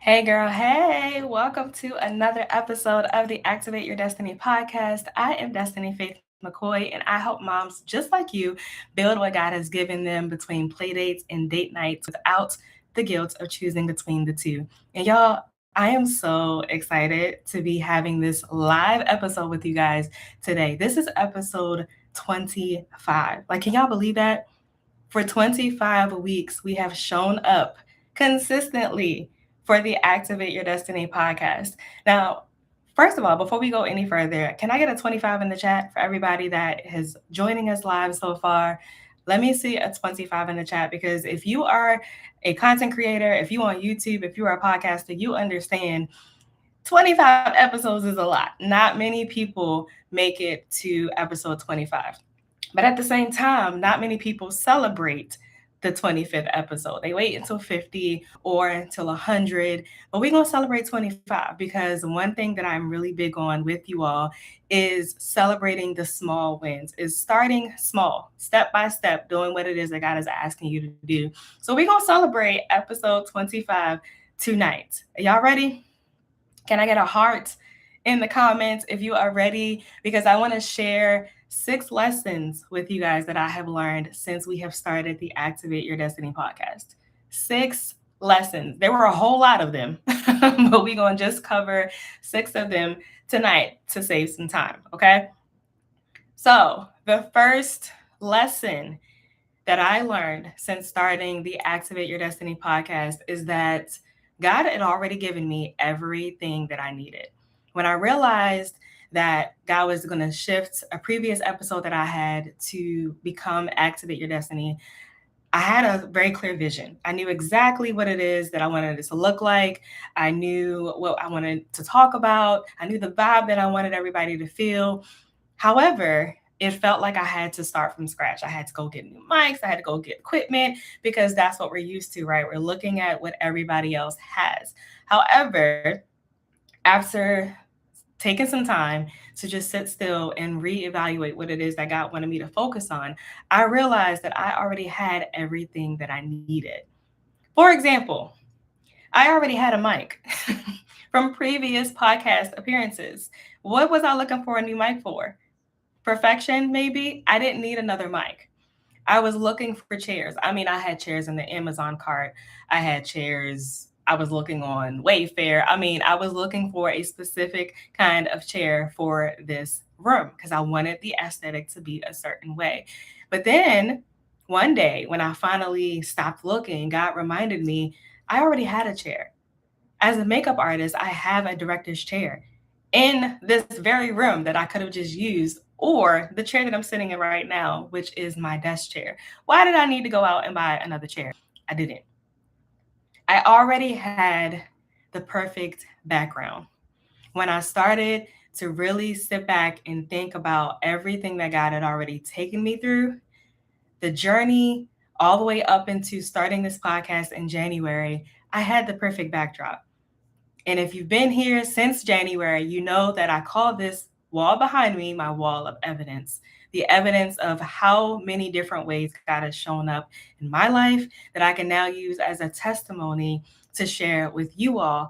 Hey girl, hey, welcome to another episode of the Activate Your Destiny podcast. I am Destiny Faith McKoy, and I help moms just like you build what God has given them between play dates and date nights without the guilt of choosing between the two. And y'all, I am so excited to be having this live episode with you guys today. This is episode 25. Like, can y'all believe that? For 25 weeks, we have shown up consistently for the Activate Your Destiny podcast. Now, first of all, before we go any further, can I get a 25 in the chat for everybody that is joining us live so far? Let me see a 25 in the chat, because if you are a content creator, if you on YouTube, if you are a podcaster, you understand 25 episodes is a lot. Not many people make it to episode 25. But at the same time, not many people celebrate the 25th episode. They wait until 50 or until 100. But we're going to celebrate 25, because one thing that I'm really big on with you all is celebrating the small wins, is starting small, step by step, doing what it is that God is asking you to do. So we're going to celebrate episode 25 tonight. Are y'all ready? Can I get a heart in the comments if you are ready? Because I want to share 6 lessons with you guys that I have learned since we have started the Activate Your Destiny podcast. 6 lessons. There were a whole lot of them, but we're going to just cover 6 of them tonight to save some time, okay? So the first lesson that I learned since starting the Activate Your Destiny podcast is that God had already given me everything that I needed. When I realized that God was going to shift a previous episode that I had to become Activate Your Destiny, I had a very clear vision. I knew exactly what it is that I wanted it to look like. I knew what I wanted to talk about. I knew the vibe that I wanted everybody to feel. However, it felt like I had to start from scratch. I had to go get new mics. I had to go get equipment, because that's what we're used to, right? We're looking at what everybody else has. However, after taking some time to just sit still and reevaluate what it is that God wanted me to focus on, I realized that I already had everything that I needed. For example, I already had a mic from previous podcast appearances. What was I looking for a new mic for? Perfection, maybe? I didn't need another mic. I was looking for chairs. I mean, I had chairs in the Amazon cart. I had chairs. I was looking on Wayfair. I mean, I was looking for a specific kind of chair for this room because I wanted the aesthetic to be a certain way. But then one day when I finally stopped looking, God reminded me I already had a chair. As a makeup artist, I have a director's chair in this very room that I could have just used, or the chair that I'm sitting in right now, which is my desk chair. Why did I need to go out and buy another chair? I didn't. I already had the perfect background. When I started to really sit back and think about everything that God had already taken me through, the journey all the way up into starting this podcast in January, I had the perfect backdrop. And if you've been here since January, you know that I call this wall behind me my wall of evidence. The evidence of how many different ways God has shown up in my life that I can now use as a testimony to share with you all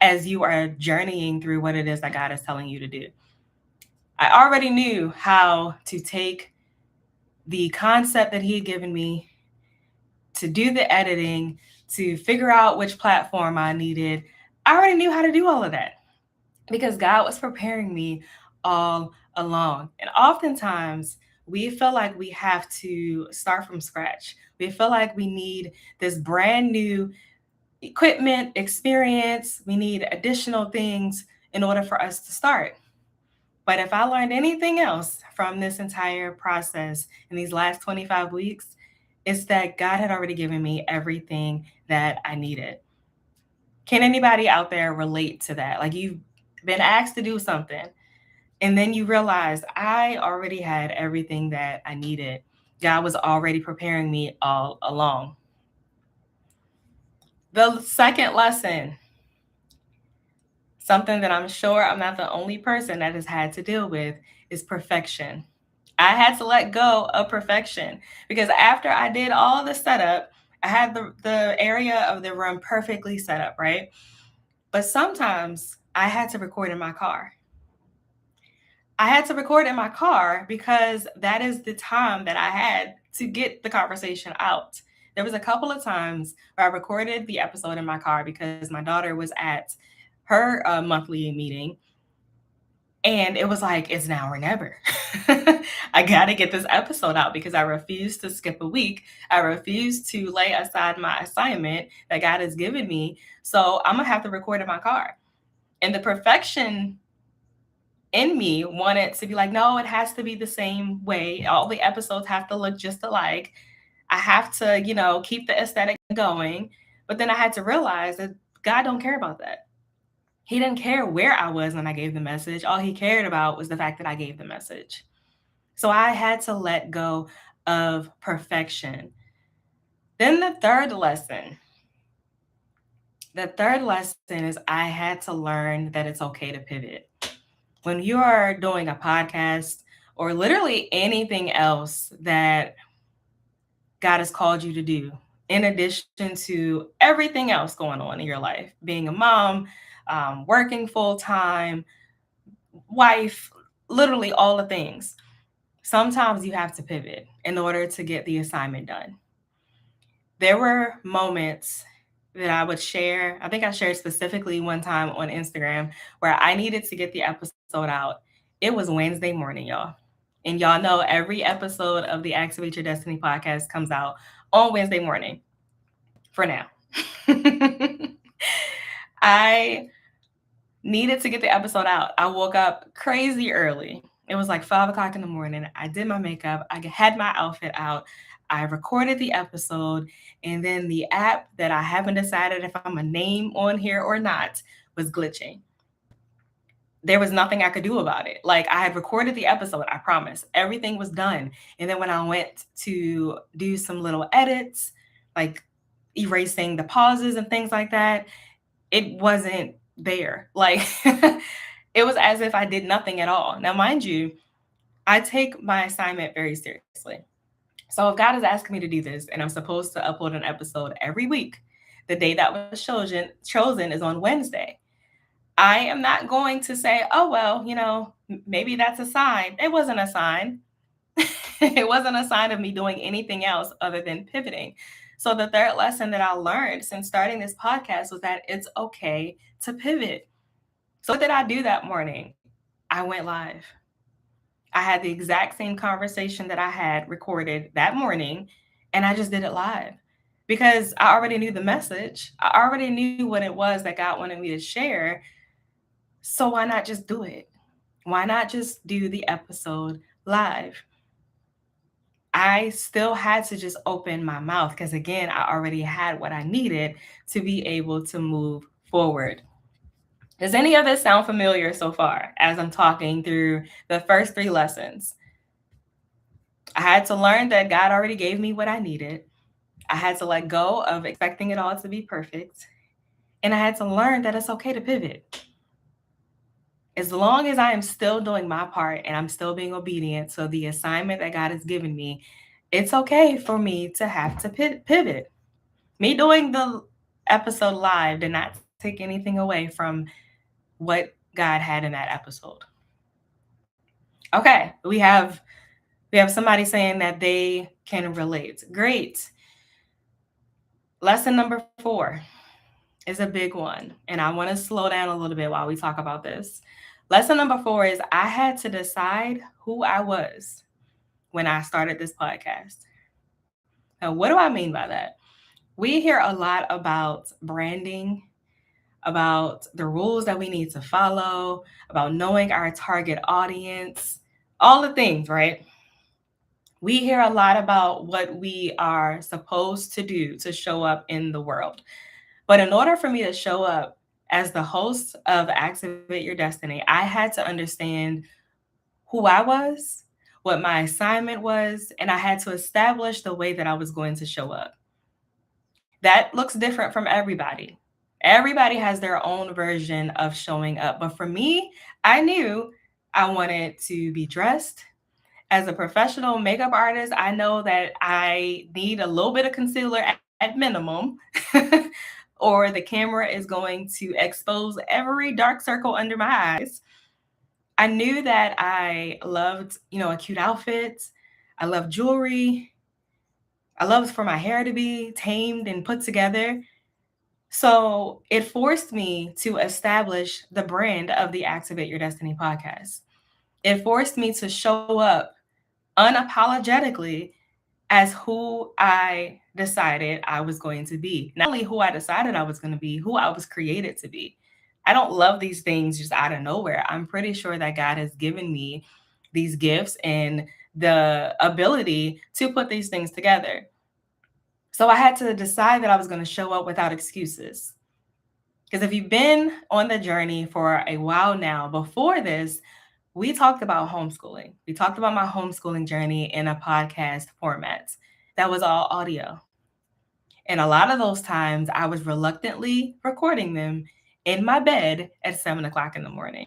as you are journeying through what it is that God is telling you to do. I already knew how to take the concept that He had given me, to do the editing, to figure out which platform I needed. I already knew how to do all of that because God was preparing me all along. And oftentimes we feel like we have to start from scratch. We feel like we need this brand new equipment, experience. We need additional things in order for us to start. But if I learned anything else from this entire process in these last 25 weeks, it's that God had already given me everything that I needed. Can anybody out there relate to that? Like, you've been asked to do something and then you realize I already had everything that I needed. God was already preparing me all along. The second lesson, something that I'm sure I'm not the only person that has had to deal with, is perfection. I had to let go of perfection because after I did all the setup, I had the area of the room perfectly set up, right? But sometimes I had to record in my car. I had to record in my car because that is the time that I had to get the conversation out. There was a couple of times where I recorded the episode in my car because my daughter was at her monthly meeting, and it was like, it's now or never. I got to get this episode out because I refuse to skip a week. I refuse to lay aside my assignment that God has given me. So I'm going to have to record in my car. And the perfection in me wanted to be like, no, it has to be the same way. All the episodes have to look just alike. I have to, keep the aesthetic going. But then I had to realize that God don't care about that. He didn't care where I was when I gave the message. All he cared about was the fact that I gave the message. So I had to let go of perfection. Then the third lesson is I had to learn that it's okay to pivot. When you are doing a podcast or literally anything else that God has called you to do, in addition to everything else going on in your life, being a mom, working full time, wife, literally all the things. Sometimes you have to pivot in order to get the assignment done. There were moments that I would share. I think I shared specifically one time on Instagram where I needed to get the episode out. It was Wednesday morning, y'all. And y'all know every episode of the Activate Your Destiny podcast comes out on Wednesday morning for now. I needed to get the episode out. I woke up crazy early. It was like 5 o'clock in the morning. I did my makeup. I had my outfit out. I recorded the episode. And then the app that I haven't decided if I'm a name on here or not was glitching. There was nothing I could do about it. Like, I had recorded the episode, I promise. Everything was done. And then when I went to do some little edits, like erasing the pauses and things like that, it wasn't there. Like, it was as if I did nothing at all. Now, mind you, I take my assignment very seriously. So if God is asking me to do this and I'm supposed to upload an episode every week, the day that was chosen is on Wednesday. I am not going to say, oh, well, maybe that's a sign. It wasn't a sign. It wasn't a sign of me doing anything else other than pivoting. So the third lesson that I learned since starting this podcast was that it's okay to pivot. So what did I do that morning? I went live. I had the exact same conversation that I had recorded that morning, and I just did it live because I already knew the message. I already knew what it was that God wanted me to share. So why not just do it? Why not just do the episode live? I still had to just open my mouth because, again, I already had what I needed to be able to move forward. Does any of this sound familiar so far as I'm talking through the first 3 lessons? I had to learn that God already gave me what I needed. I had to let go of expecting it all to be perfect. And I had to learn that it's okay to pivot. As long as I am still doing my part and I'm still being obedient to the assignment that God has given me, it's okay for me to have to pivot. Me doing the episode live did not take anything away from what God had in that episode. Okay, we have somebody saying that they can relate. Great. Lesson number 4 is a big one, and I want to slow down a little bit while we talk about this. Lesson number 4 is I had to decide who I was when I started this podcast. Now, what do I mean by that? We hear a lot about branding, about the rules that we need to follow, about knowing our target audience, all the things, right? We hear a lot about what we are supposed to do to show up in the world. But in order for me to show up as the host of Activate Your Destiny, I had to understand who I was, what my assignment was, and I had to establish the way that I was going to show up. That looks different from everybody. Everybody has their own version of showing up. But for me, I knew I wanted to be dressed. As a professional makeup artist, I know that I need a little bit of concealer at minimum. or the camera is going to expose every dark circle under my eyes. I knew that I loved, a cute outfit. I love jewelry. I loved for my hair to be tamed and put together. So it forced me to establish the brand of the Activate Your Destiny podcast. It forced me to show up unapologetically as who I decided I was going to be. Not only who I decided I was going to be, who I was created to be. I don't love these things just out of nowhere. I'm pretty sure that God has given me these gifts and the ability to put these things together. So I had to decide that I was going to show up without excuses. Because if you've been on the journey for a while now, before this, we talked about homeschooling. We talked about my homeschooling journey in a podcast format that was all audio. And a lot of those times I was reluctantly recording them in my bed at 7:00 in the morning.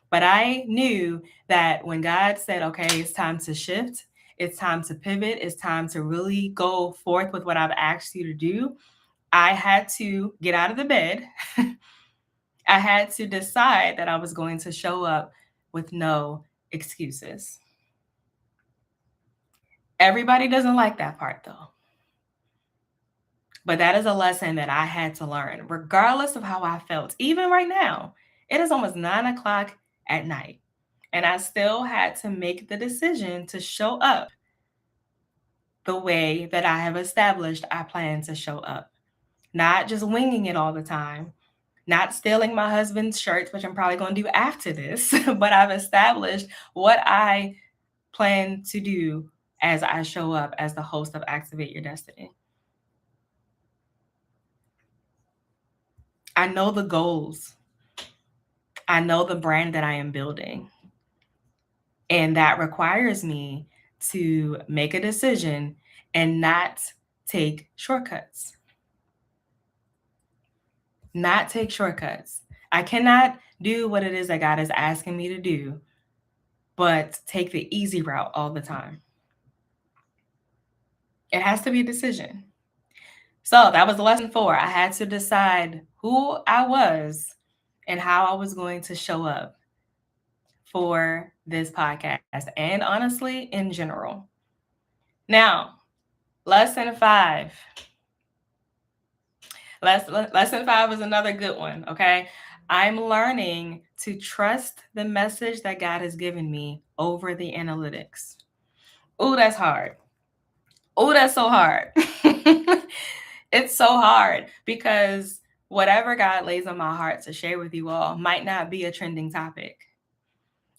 But I knew that when God said, okay, it's time to shift, it's time to pivot, it's time to really go forth with what I've asked you to do, I had to get out of the bed. I had to decide that I was going to show up with no excuses. Everybody doesn't like that part though. But that is a lesson that I had to learn, regardless of how I felt. Even right now, it is almost 9:00 at night, and I still had to make the decision to show up the way that I have established I plan to show up. Not just winging it all the time, not stealing my husband's shirts, which I'm probably going to do after this, but I've established what I plan to do as I show up as the host of Activate Your Destiny. I know the goals. I know the brand that I am building. And that requires me to make a decision and not take shortcuts. Not take shortcuts. I cannot do what it is that God is asking me to do, but take the easy route all the time. It has to be a decision. So that was lesson 4. I had to decide who I was and how I was going to show up for this podcast and honestly, in general. Now, lesson 5. Lesson 5 is another good one, okay? I'm learning to trust the message that God has given me over the analytics. Oh, that's hard. Oh, that's so hard. It's so hard because whatever God lays on my heart to share with you all might not be a trending topic.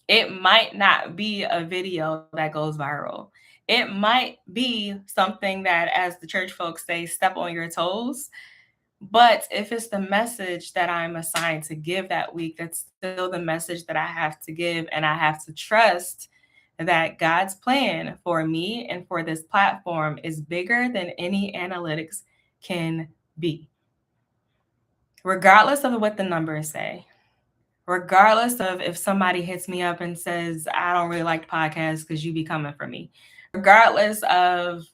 It might not be a video that goes viral. It might be something that, as the church folks say, step on your toes. But if it's the message that I'm assigned to give that week, that's still the message that I have to give. And I have to trust that God's plan for me and for this platform is bigger than any analytics can be. Regardless of what the numbers say, regardless of if somebody hits me up and says, I don't really like podcasts because you be coming for me, regardless of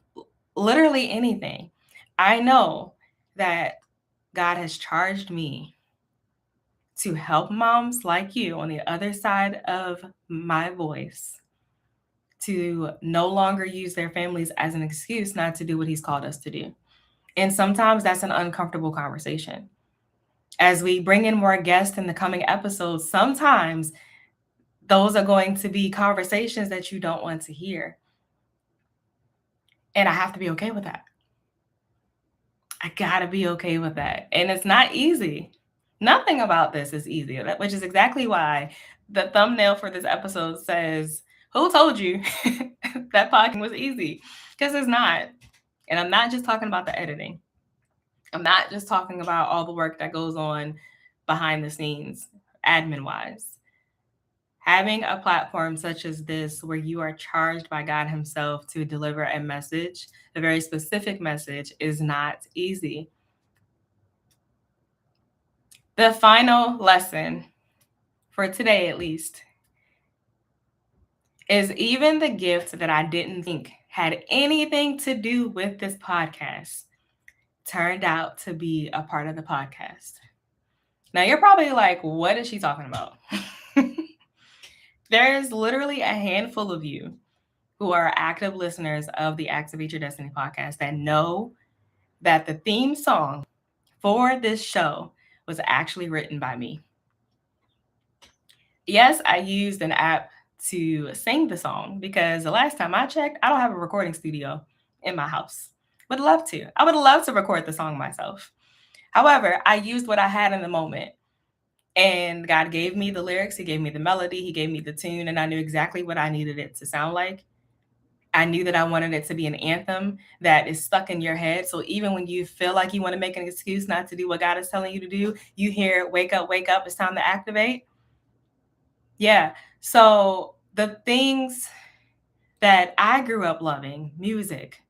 literally anything, I know that God has charged me to help moms like you on the other side of my voice to no longer use their families as an excuse not to do what he's called us to do. And sometimes that's an uncomfortable conversation. As we bring in more guests in the coming episodes, sometimes those are going to be conversations that you don't want to hear. And I have to be okay with that. I gotta be okay with that. And it's not easy. Nothing about this is easy, which is exactly why the thumbnail for this episode says, who told you that podcasting was easy? Because it's not. And I'm not just talking about the editing. I'm not just talking about all the work that goes on behind the scenes, admin-wise. Having a platform such as this, where you are charged by God himself to deliver a message, a very specific message, is not easy. The final lesson, for today at least, is even the gift that I didn't think had anything to do with this podcast turned out to be a part of the podcast. Now, you're probably like, what is she talking about? There's literally a handful of you who are active listeners of the Activate Your Destiny podcast that know that the theme song for this show was actually written by me. Yes, I used an app to sing the song because the last time I checked, I don't have a recording studio in my house. Would love to. I would love to record the song myself. However, I used what I had in the moment. And God gave me the lyrics, He gave me the melody, He gave me the tune, and I knew exactly what I needed it to sound like. I knew that I wanted it to be an anthem that is stuck in your head. So even when you feel like you want to make an excuse not to do what God is telling you to do, you hear, wake up, it's time to activate. Yeah. So the things that I grew up loving, music,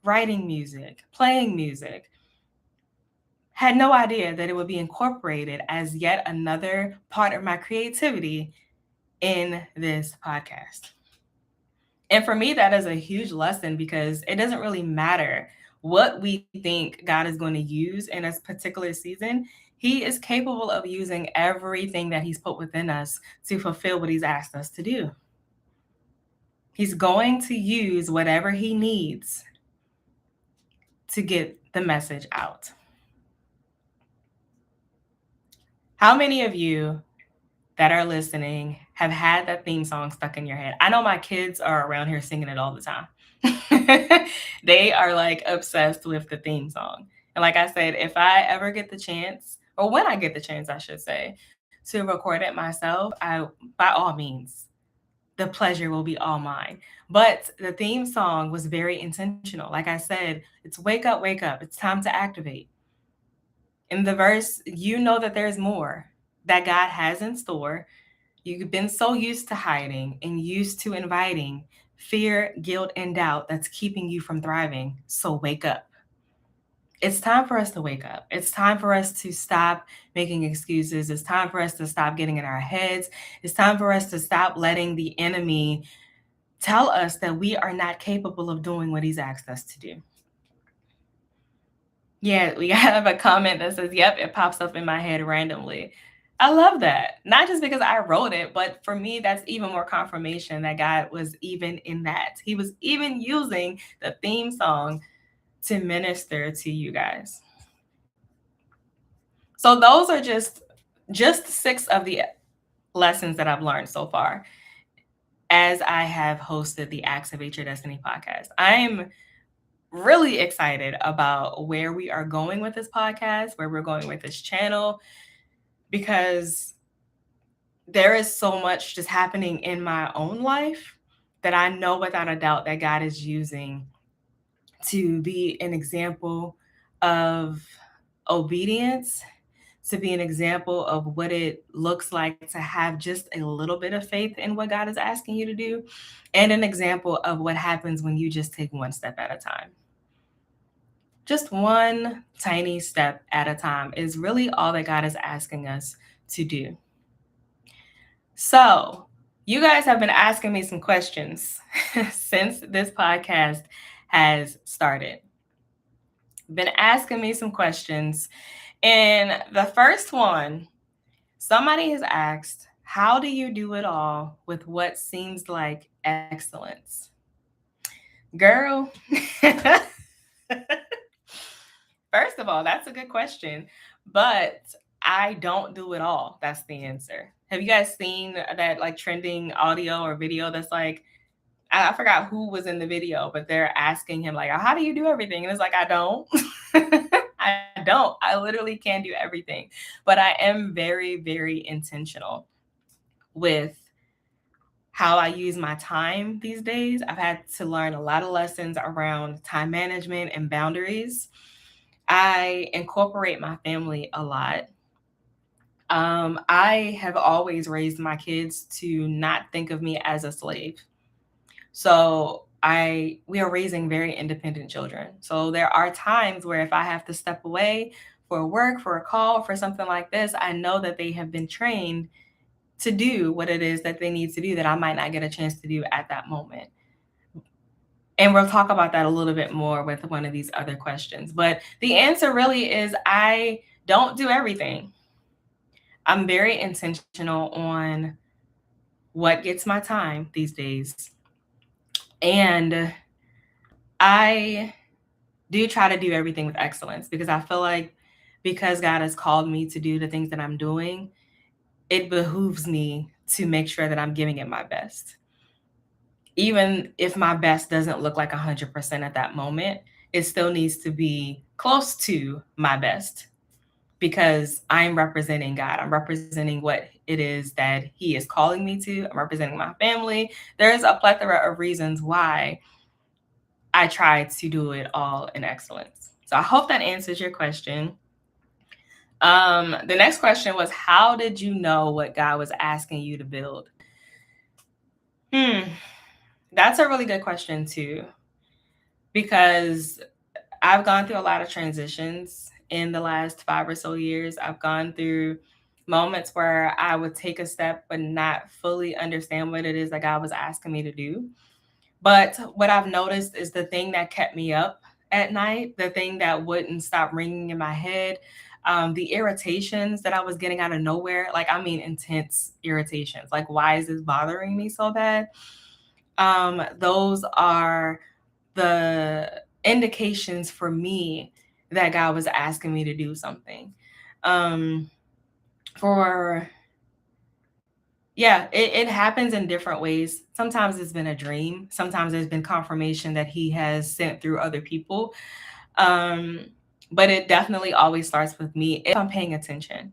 writing music, playing music, had no idea that it would be incorporated as yet another part of my creativity in this podcast. And for me, that is a huge lesson because it doesn't really matter what we think God is going to use in a particular season. He is capable of using everything that He's put within us to fulfill what He's asked us to do. He's going to use whatever He needs to get the message out. How many of you that are listening have had that theme song stuck in your head? I know my kids are around here singing it all the time. They are like obsessed with the theme song. And like I said, if I ever get the chance, or when I get the chance, I should say, to record it myself, by all means, the pleasure will be all mine. But the theme song was very intentional. Like I said, it's wake up, it's time to activate. In the verse, you know that there's more that God has in store. You've been so used to hiding and used to inviting fear, guilt, and doubt that's keeping you from thriving. So wake up. It's time for us to wake up. It's time for us to stop making excuses. It's time for us to stop getting in our heads. It's time for us to stop letting the enemy tell us that we are not capable of doing what he's asked us to do. Yeah, we have a comment that says, yep, it pops up in my head randomly. I love that. Not just because I wrote it, but for me, that's even more confirmation that God was even in that. He was even using the theme song to minister to you guys. So those are just 6 of the lessons that I've learned so far as I have hosted the Activate Your Destiny podcast. I'm really excited about where we are going with this podcast, where we're going with this channel, because there is so much just happening in my own life that I know without a doubt that God is using to be an example of obedience, to be an example of what it looks like to have just a little bit of faith in what God is asking you to do, and an example of what happens when you just take one step at a time. Just one tiny step at a time is really all that God is asking us to do. So, you guys have been asking me some questions since this podcast has started. Been asking me some questions. And the first one, somebody has asked, how do you do it all with what seems like excellence? Girl, first of all, that's a good question, but I don't do it all. That's the answer. Have you guys seen that like trending audio or video that's like, I forgot who was in the video, but they're asking him like, how do you do everything? And it's like, I don't. I don't. I literally can't do everything. But I am very, very intentional with how I use my time these days. I've had to learn a lot of lessons around time management and boundaries. I incorporate my family a lot. I have always raised my kids to not think of me as a slave. So we are raising very independent children. So there are times where if I have to step away for work, for a call, for something like this, I know that they have been trained to do what it is that they need to do that I might not get a chance to do at that moment. And we'll talk about that a little bit more with one of these other questions. But the answer really is I don't do everything. I'm very intentional on what gets my time these days. And I do try to do everything with excellence because I feel like because God has called me to do the things that I'm doing, it behooves me to make sure that I'm giving it my best. Even if my best doesn't look like 100% at that moment, it still needs to be close to my best because I'm representing God. I'm representing what it is that He is calling me to. I'm representing my family. There's a plethora of reasons why I try to do it all in excellence. So I hope that answers your question. The next question was, how did you know what God was asking you to build? That's a really good question too, because I've gone through a lot of transitions in the last 5 or so years. I've gone through moments where I would take a step but not fully understand what it is that God was asking me to do. But what I've noticed is the thing that kept me up at night, the thing that wouldn't stop ringing in my head, the irritations that I was getting out of nowhere, like, I mean, intense irritations. Like, why is this bothering me so bad? Those are the indications for me that God was asking me to do something. It happens in different ways. Sometimes it's been a dream. Sometimes there's been confirmation that He has sent through other people. But it definitely always starts with me if I'm paying attention.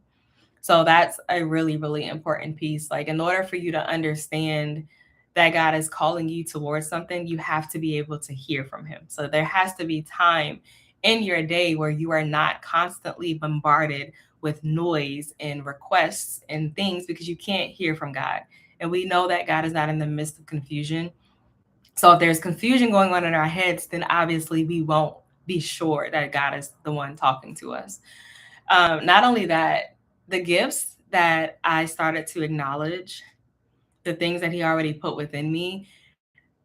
So that's a really, really important piece. Like, in order for you to understand that God is calling you towards something, you have to be able to hear from Him. So there has to be time in your day where you are not constantly bombarded with noise and requests and things because you can't hear from God. And we know that God is not in the midst of confusion. So if there's confusion going on in our heads, then obviously we won't be sure that God is the one talking to us. Not only that, the gifts that I started to acknowledge, the things that He already put within me,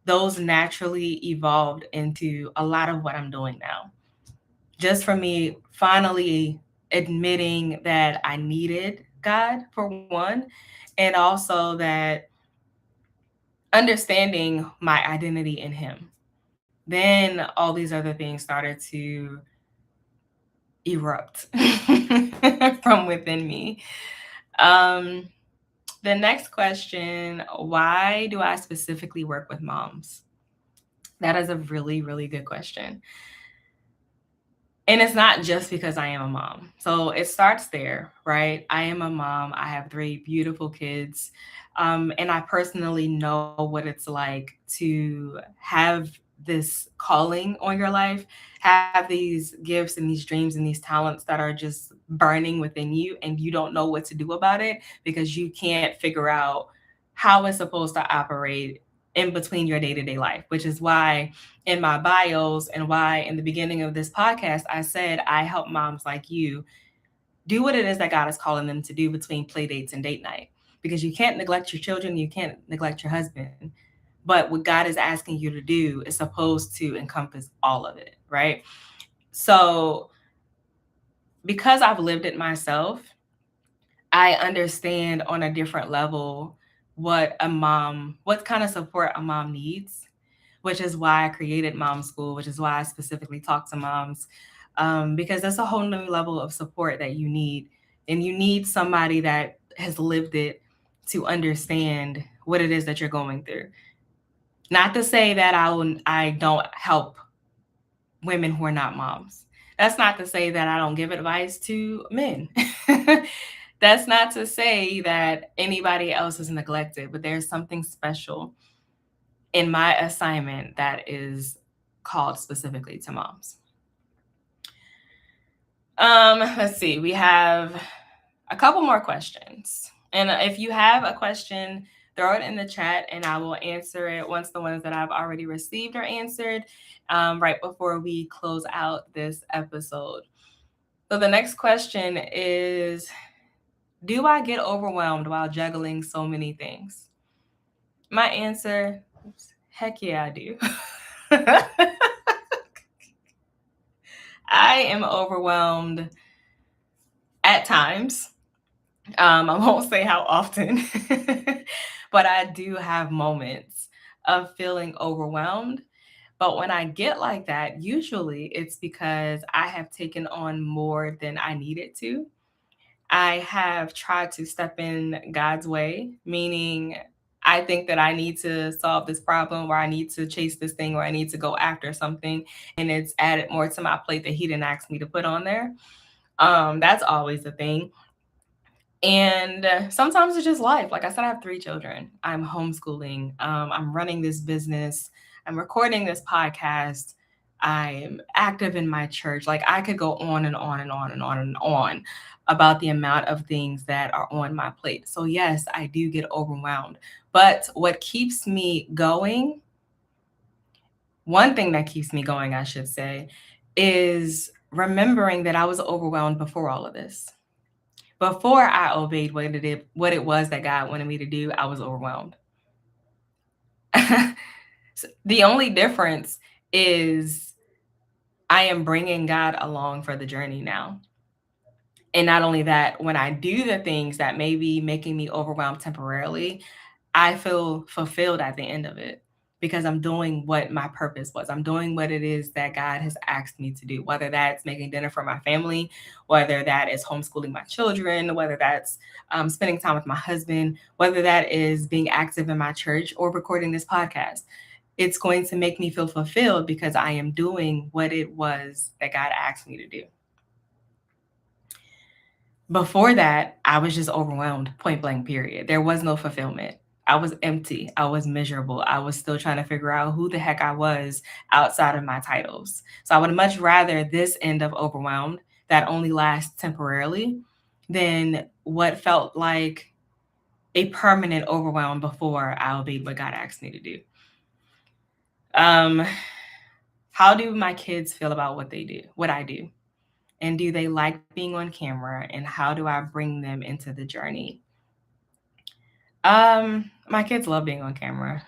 those naturally evolved into a lot of what I'm doing now. Just for me finally admitting that I needed God, for one, and also that understanding my identity in Him. Then all these other things started to erupt from within me. The next question, why do I specifically work with moms? That is a really, really good question. And it's not just because I am a mom. So it starts there, right? I am a mom. I have 3 beautiful kids. And I personally know what it's like to have this calling on your life, have these gifts and these dreams and these talents that are just burning within you, and you don't know what to do about it because you can't figure out how it's supposed to operate in between your day-to-day life, which is why in my bios and why in the beginning of this podcast, I said I help moms like you do what it is that God is calling them to do between play dates and date night. Because you can't neglect your children, you can't neglect your husband. But what God is asking you to do is supposed to encompass all of it, right? So because I've lived it myself, I understand on a different level what kind of support a mom needs, which is why I created Mom School, which is why I specifically talk to moms, because that's a whole new level of support that you need. And you need somebody that has lived it to understand what it is that you're going through. Not to say that I don't help women who are not moms. That's not to say that I don't give advice to men. That's not to say that anybody else is neglected, but there's something special in my assignment that is called specifically to moms. Let's see, we have a couple more questions. And if you have a question, throw it in the chat and I will answer it once the ones that I've already received are answered, right before we close out this episode. So the next question is, do I get overwhelmed while juggling so many things? My answer, heck yeah, I do. I am overwhelmed at times. I won't say how often, but I do have moments of feeling overwhelmed. But when I get like that, usually it's because I have taken on more than I needed to. I have tried to step in God's way, meaning I think that I need to solve this problem or I need to chase this thing or I need to go after something. And it's added more to my plate that He didn't ask me to put on there. That's always the thing. And sometimes it's just life. Like I said, I have 3 children. I'm homeschooling. I'm running this business. I'm recording this podcast. I'm active in my church. Like I could go on and on and on and on and on about the amount of things that are on my plate. So, yes, I do get overwhelmed. But what keeps me going, one thing that keeps me going, I should say, is remembering that I was overwhelmed before all of this. Before I obeyed what it was that God wanted me to do, I was overwhelmed. The only difference is I am bringing God along for the journey now. And not only that, when I do the things that may be making me overwhelmed temporarily, I feel fulfilled at the end of it because I'm doing what my purpose was. I'm doing what it is that God has asked me to do, whether that's making dinner for my family, whether that is homeschooling my children, whether that's spending time with my husband, whether that is being active in my church or recording this podcast. It's going to make me feel fulfilled because I am doing what it was that God asked me to do. Before that, I was just overwhelmed, point blank, period. There was no fulfillment. I was empty. I was miserable. I was still trying to figure out who the heck I was outside of my titles. So I would much rather this end of overwhelmed that only lasts temporarily than what felt like a permanent overwhelm before I obeyed what God asked me to do. How do my kids feel about what I do? And do they like being on camera? And how do I bring them into the journey? My kids love being on camera.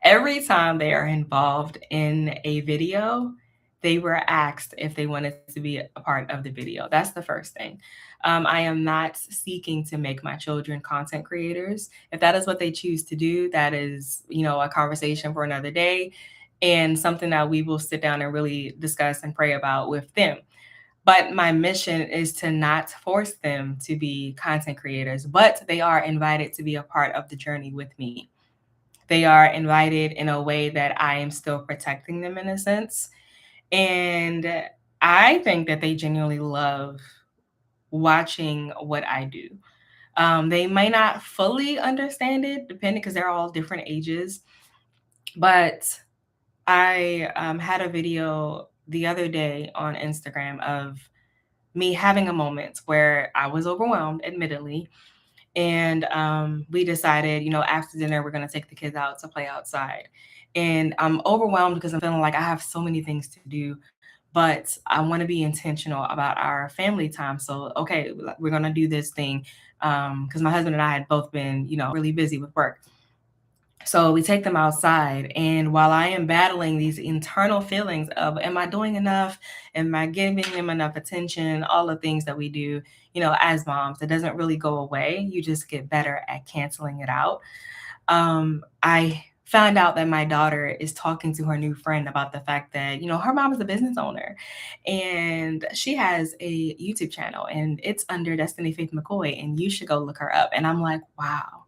Every time they are involved in a video, they were asked if they wanted to be a part of the video. That's the first thing. I am not seeking to make my children content creators. If that is what they choose to do, that is, a conversation for another day and something that we will sit down and really discuss and pray about with them. But my mission is to not force them to be content creators, but they are invited to be a part of the journey with me. They are invited in a way that I am still protecting them in a sense. And I think that they genuinely love watching what I do. They may not fully understand it, depending, because they're all different ages. But I had a video the other day on Instagram of me having a moment where I was overwhelmed, admittedly. And we decided, after dinner, we're going to take the kids out to play outside. And I'm overwhelmed because I'm feeling like I have so many things to do, but I want to be intentional about our family time. So, okay, we're going to do this thing because my husband and I had both been, really busy with work. So we take them outside. And while I am battling these internal feelings of, am I doing enough? Am I giving them enough attention? All the things that we do, as moms, it doesn't really go away. You just get better at canceling it out. I found out that my daughter is talking to her new friend about the fact that, her mom is a business owner and she has a YouTube channel and it's under Destiny Faith McKoy and you should go look her up. And I'm like, wow.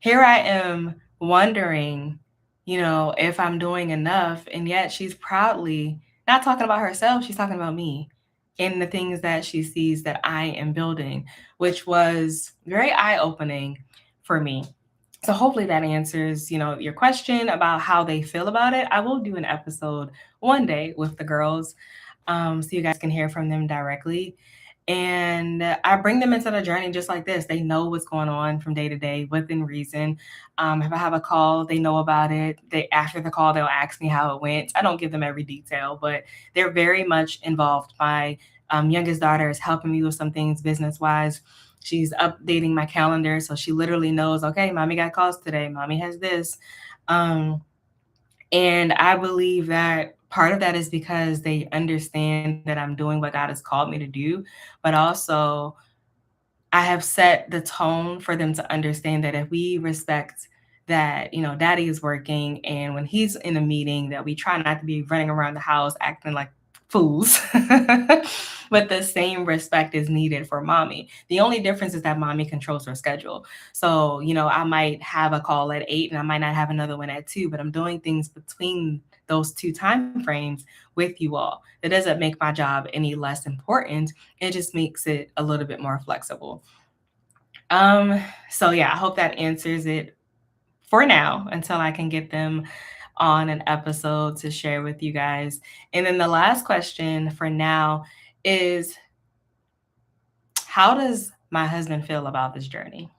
Here I am wondering, if I'm doing enough. And yet she's proudly not talking about herself. She's talking about me and the things that she sees that I am building, which was very eye-opening for me. So hopefully that answers, your question about how they feel about it. I will do an episode one day with the girls so you guys can hear from them directly. And I bring them into the journey just like this. They know what's going on from day to day within reason. If I have a call, they know about it. After the call, they'll ask me how it went. I don't give them every detail, but they're very much involved. My youngest daughter is helping me with some things business-wise. She's updating my calendar. So she literally knows, okay, mommy got calls today. Mommy has this. And I believe that part of that is because they understand that I'm doing what God has called me to do, but also I have set the tone for them to understand that if we respect that, daddy is working and when he's in a meeting, that we try not to be running around the house acting like fools. But the same respect is needed for mommy. The only difference is that mommy controls her schedule. So, I might have a call at 8 and I might not have another one at 2, but I'm doing things between those two time frames with you all. That doesn't make my job any less important. It just makes it a little bit more flexible. So yeah, I hope that answers it for now until I can get them on an episode to share with you guys. And then the last question for now is, how does my husband feel about this journey?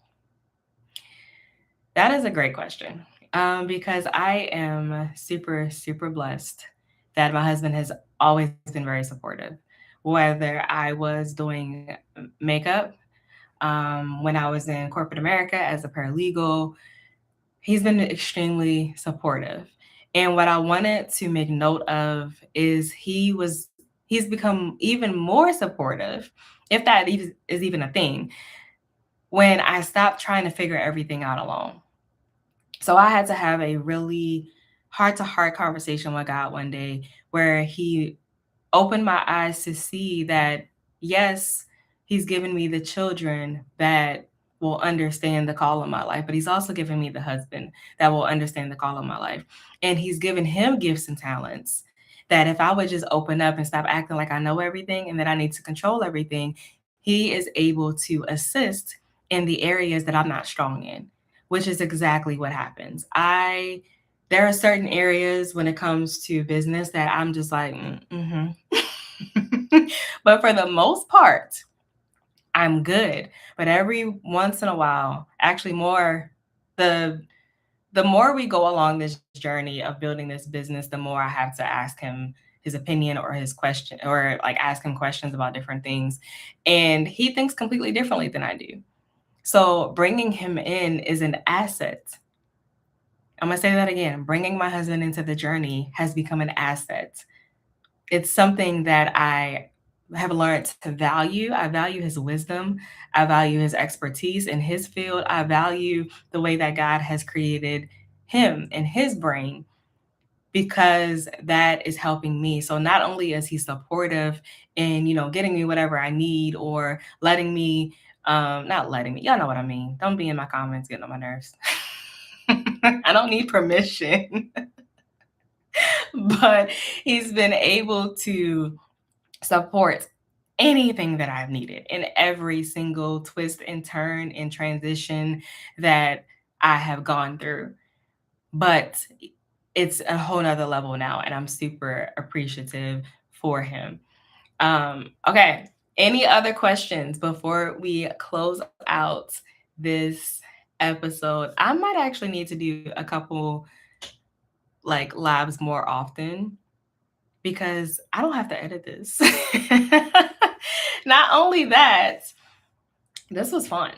That is a great question. Because I am super, super blessed that my husband has always been very supportive. Whether I was doing makeup, when I was in corporate America as a paralegal, he's been extremely supportive. And what I wanted to make note of is he's become even more supportive, if that is even a thing, when I stopped trying to figure everything out alone. So I had to have a really heart to heart conversation with God one day where he opened my eyes to see that, yes, he's given me the children that will understand the call of my life, but he's also given me the husband that will understand the call of my life. And he's given him gifts and talents that if I would just open up and stop acting like I know everything and that I need to control everything, he is able to assist in the areas that I'm not strong in, which is exactly what happens. There are certain areas when it comes to business that I'm just like, mm-hmm. But for the most part, I'm good. But every once in a while, actually the more we go along this journey of building this business, the more I have to ask him his opinion or his question, or like ask him questions about different things. And he thinks completely differently than I do. So bringing him in is an asset. I'm going to say that again. Bringing my husband into the journey has become an asset. It's something that I have learned to value. I value his wisdom. I value his expertise in his field. I value the way that God has created him and his brain, because that is helping me. So not only is he supportive in, getting me whatever I need, or letting me, not letting me, y'all know what I mean. Don't be in my comments getting on my nerves. I don't need permission. But he's been able to support anything that I've needed in every single twist and turn and transition that I have gone through. But it's a whole nother level now, and I'm super appreciative for him. Okay. Any other questions before we close out this episode? I might actually need to do a couple like lives more often, because I don't have to edit this. Not only that, this was fun.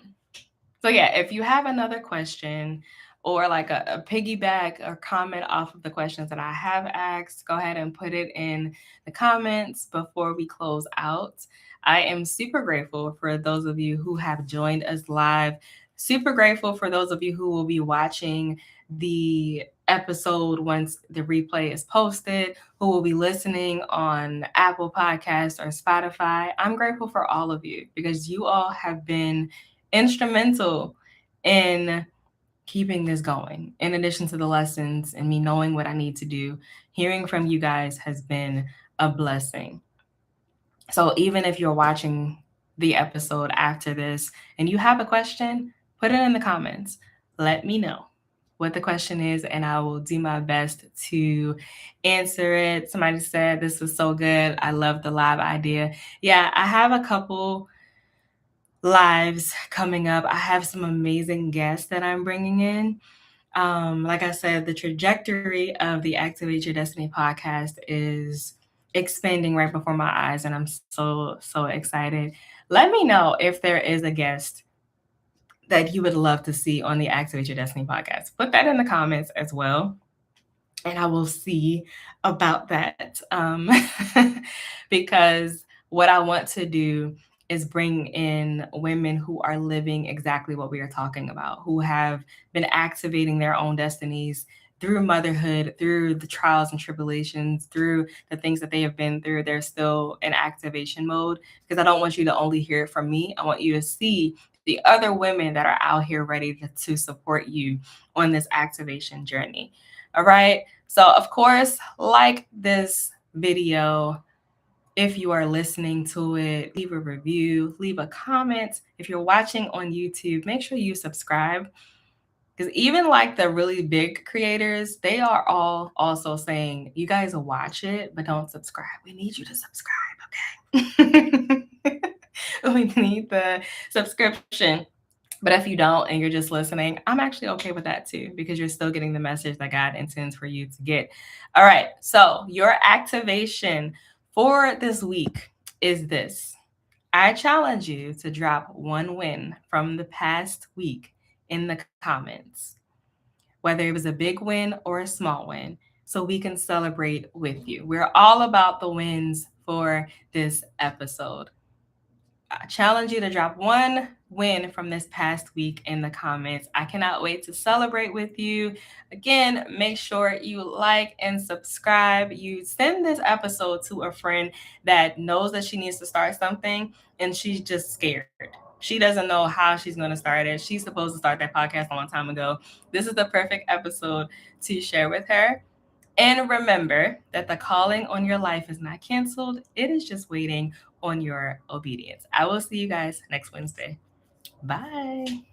So yeah, if you have another question or like a piggyback or comment off of the questions that I have asked, go ahead and put it in the comments before we close out. I am super grateful for those of you who have joined us live. Super grateful for those of you who will be watching the episode once the replay is posted, who will be listening on Apple Podcasts or Spotify. I'm grateful for all of you, because you all have been instrumental in keeping this going. In addition to the lessons and me knowing what I need to do, hearing from you guys has been a blessing. So even if you're watching the episode after this and you have a question, put it in the comments. Let me know what the question is, and I will do my best to answer it. Somebody said this was so good. I love the live idea. Yeah, I have a couple lives coming up. I have some amazing guests that I'm bringing in. Like I said, the trajectory of the Activate Your Destiny podcast is expanding right before my eyes, and I'm so excited. Let me know if there is a guest that you would love to see on the Activate Your Destiny podcast. Put that in the comments as well, and I will see about that. Because what I want to do is bring in women who are living exactly what we are talking about, who have been activating their own destinies through motherhood, through the trials and tribulations, through the things that they have been through. They're still in activation mode, because I don't want you to only hear it from me. I want you to see the other women that are out here ready to support you on this activation journey. All right. So, of course, like this video. If you are listening to it, leave a review, leave a comment. If you're watching on YouTube, make sure you subscribe, because even like the really big creators, they are all also saying, you guys watch it, but don't subscribe. We need you to subscribe, okay? We need the subscription. But if you don't and you're just listening, I'm actually okay with that too, because you're still getting the message that God intends for you to get. All right. So your activation for this week is this. I challenge you to drop one win from the past week in the comments, whether it was a big win or a small win, so we can celebrate with you. We're all about the wins for this episode. I challenge you to drop one win from this past week in the comments. I cannot wait to celebrate with you. Again, make sure you like and subscribe. You send this episode to a friend that knows that she needs to start something and she's just scared. She doesn't know how she's going to start it. She's supposed to start that podcast a long time ago. This is the perfect episode to share with her. And remember that the calling on your life is not canceled. It is just waiting on your obedience. I will see you guys next Wednesday. Bye.